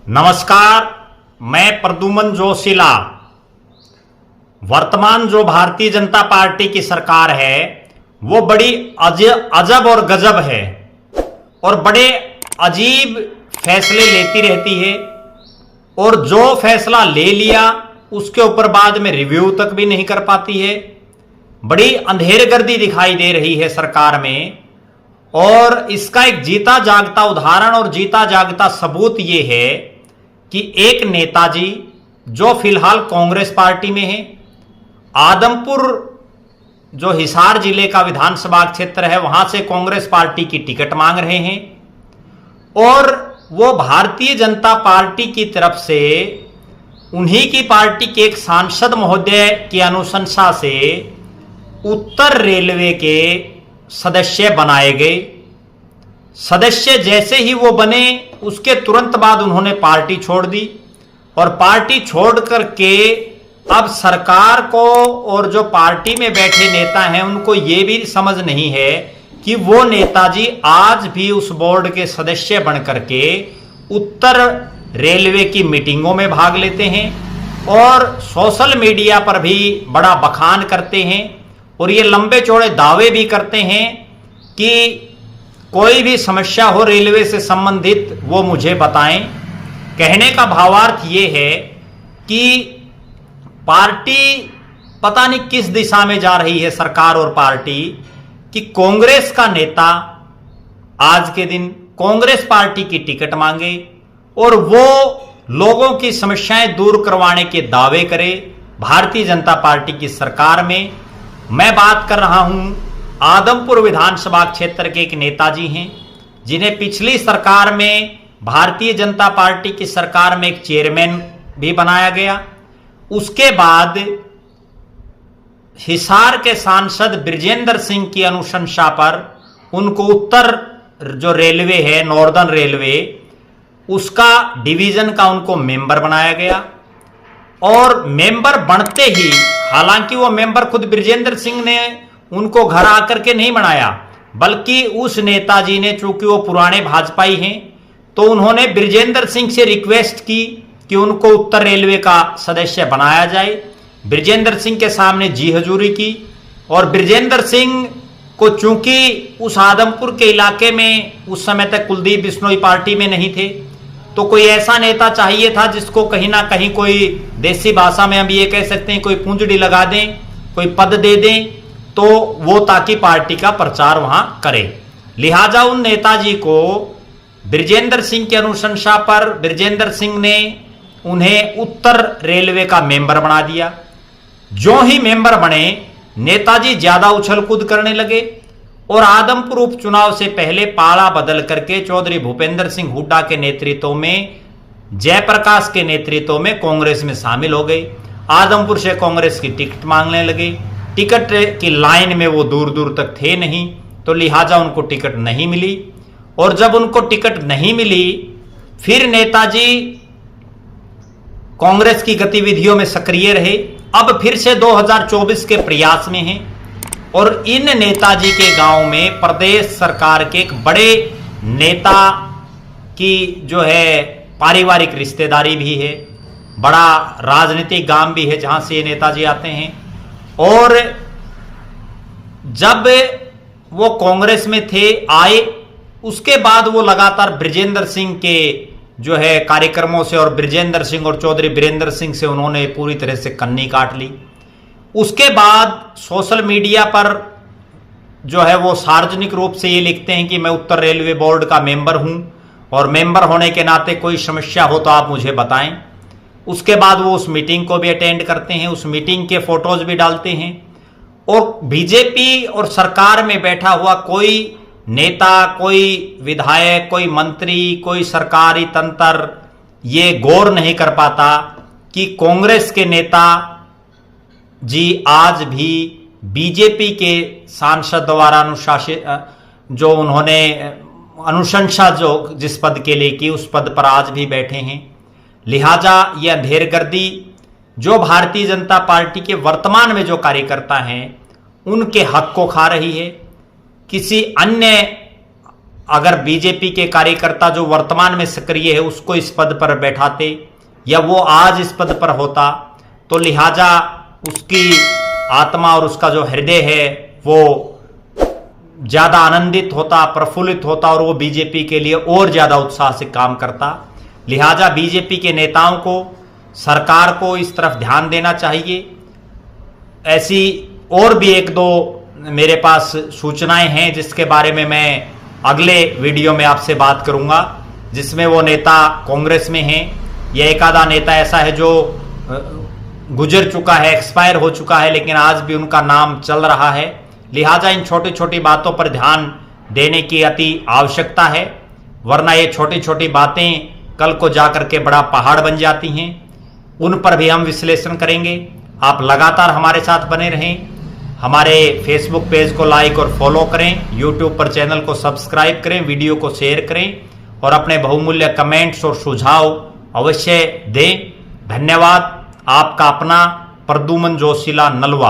नमस्कार, मैं प्रद्युमन जोशीला। वर्तमान जो भारतीय जनता पार्टी की सरकार है वो बड़ी अजब और गजब है और बड़े अजीब फैसले लेती रहती है और जो फैसला ले लिया उसके ऊपर बाद में रिव्यू तक भी नहीं कर पाती है। बड़ी अंधेरगर्दी दिखाई दे रही है सरकार में और इसका एक जीता जागता उदाहरण और जीता जागता सबूत ये है कि एक नेताजी जो फिलहाल कांग्रेस पार्टी में है, आदमपुर जो हिसार जिले का विधानसभा क्षेत्र है वहां से कांग्रेस पार्टी की टिकट मांग रहे हैं और वो भारतीय जनता पार्टी की तरफ से उन्हीं की पार्टी के एक सांसद महोदय की अनुशंसा से उत्तर रेलवे के सदस्य बनाए गए। सदस्य जैसे ही वो बने उसके तुरंत बाद उन्होंने पार्टी छोड़ दी और पार्टी छोड़ करके अब सरकार को और जो पार्टी में बैठे नेता हैं उनको ये भी समझ नहीं है कि वो नेताजी आज भी उस बोर्ड के सदस्य बन करके उत्तर रेलवे की मीटिंगों में भाग लेते हैं और सोशल मीडिया पर भी बड़ा बखान करते हैं और ये लंबे चौड़े दावे भी करते हैं कि कोई भी समस्या हो रेलवे से संबंधित वो मुझे बताएं। कहने का भावार्थ ये है कि पार्टी पता नहीं किस दिशा में जा रही है, सरकार और पार्टी, कि कांग्रेस का नेता आज के दिन कांग्रेस पार्टी की टिकट मांगे और वो लोगों की समस्याएं दूर करवाने के दावे करे भारतीय जनता पार्टी की सरकार में। मैं बात कर रहा हूं आदमपुर विधानसभा क्षेत्र के एक नेताजी हैं जिन्हें पिछली सरकार में भारतीय जनता पार्टी की सरकार में एक चेयरमैन भी बनाया गया। उसके बाद हिसार के सांसद बृजेंद्र सिंह की अनुशंसा पर उनको उत्तर जो रेलवे है, नॉर्दर्न रेलवे, उसका डिवीजन का उनको मेंबर बनाया गया और मेंबर बनते ही, हालांकि वो मेंबर खुद बृजेंद्र सिंह ने उनको घर आकर के नहीं बनाया बल्कि उस नेताजी ने, चूंकि वो पुराने भाजपाई हैं, तो उन्होंने बृजेंद्र सिंह से रिक्वेस्ट की कि उनको उत्तर रेलवे का सदस्य बनाया जाए। बृजेंद्र सिंह के सामने जी हजूरी की और बृजेंद्र सिंह को, चूंकि उस आदमपुर के इलाके में उस समय तक कुलदीप बिश्नोई पार्टी में नहीं थे, तो कोई ऐसा नेता चाहिए था जिसको कहीं ना कहीं कोई, देसी भाषा में हम ये कह सकते हैं, कोई पूंजड़ी लगा दें, कोई पद दे दें तो वो, ताकि पार्टी का प्रचार वहां करे। लिहाजा उन नेताजी को बृजेंद्र सिंह की अनुशंसा पर बृजेंद्र सिंह ने उन्हें उत्तर रेलवे का मेंबर बना दिया। जो ही मेंबर बने नेताजी ज्यादा उछल कूद करने लगे और आदमपुर उपचुनाव से पहले पाला बदल करके चौधरी भूपेंद्र सिंह हुड्डा के नेतृत्व में, जयप्रकाश के नेतृत्व में कांग्रेस में शामिल हो गए। आदमपुर से कांग्रेस की टिकट मांगने लगे। टिकट की लाइन में वो दूर दूर तक थे नहीं, तो लिहाजा उनको टिकट नहीं मिली और जब उनको टिकट नहीं मिली फिर नेताजी कांग्रेस की गतिविधियों में सक्रिय रहे। अब फिर से 2024 के प्रयास में हैं और इन नेताजी के गांव में प्रदेश सरकार के एक बड़े नेता की जो है पारिवारिक रिश्तेदारी भी है, बड़ा राजनीतिक गांव भी है जहां से ये नेताजी आते हैं। और जब वो कांग्रेस में थे, आए, उसके बाद वो लगातार बृजेंद्र सिंह के जो है कार्यक्रमों से और बृजेंद्र सिंह और चौधरी बीरेंद्र सिंह से उन्होंने पूरी तरह से कन्नी काट ली। उसके बाद सोशल मीडिया पर जो है वो सार्वजनिक रूप से ये लिखते हैं कि मैं उत्तर रेलवे बोर्ड का मेंबर हूं और मेंबर होने के नाते कोई समस्या हो तो आप मुझे बताएं। उसके बाद वो उस मीटिंग को भी अटेंड करते हैं, उस मीटिंग के फोटोज भी डालते हैं और बीजेपी और सरकार में बैठा हुआ कोई नेता, कोई विधायक, कोई मंत्री, कोई सरकारी तंत्र ये गौर नहीं कर पाता कि कांग्रेस के नेता जी आज भी बीजेपी के सांसद द्वारा अनुशासित, जो उन्होंने अनुशंसा जो जिस पद के लिए की उस पद पर आज भी बैठे हैं। लिहाजा यह अंधेरगर्दी जो भारतीय जनता पार्टी के वर्तमान में जो कार्यकर्ता हैं उनके हक को खा रही है। किसी अन्य अगर बीजेपी के कार्यकर्ता जो वर्तमान में सक्रिय है उसको इस पद पर बैठाते या वो आज इस पद पर होता तो लिहाजा उसकी आत्मा और उसका जो हृदय है वो ज्यादा आनंदित होता, प्रफुल्लित होता और वो बीजेपी के लिए और ज्यादा उत्साह से काम करता। लिहाजा बीजेपी के नेताओं को, सरकार को इस तरफ ध्यान देना चाहिए। ऐसी और भी एक दो मेरे पास सूचनाएं हैं जिसके बारे में मैं अगले वीडियो में आपसे बात करूंगा, जिसमें वो नेता कांग्रेस में हैं या एक आधा नेता ऐसा है जो गुजर चुका है, एक्सपायर हो चुका है, लेकिन आज भी उनका नाम चल रहा है। लिहाजा इन छोटी छोटी बातों पर ध्यान देने की अति आवश्यकता है, वरना ये छोटी छोटी बातें कल को जाकर के बड़ा पहाड़ बन जाती हैं। उन पर भी हम विश्लेषण करेंगे। आप लगातार हमारे साथ बने रहें। हमारे फेसबुक पेज को लाइक और फॉलो करें, यूट्यूब पर चैनल को सब्सक्राइब करें, वीडियो को शेयर करें और अपने बहुमूल्य कमेंट्स और सुझाव अवश्य दें। धन्यवाद। आपका अपना प्रद्युमन जोशीला नलवा।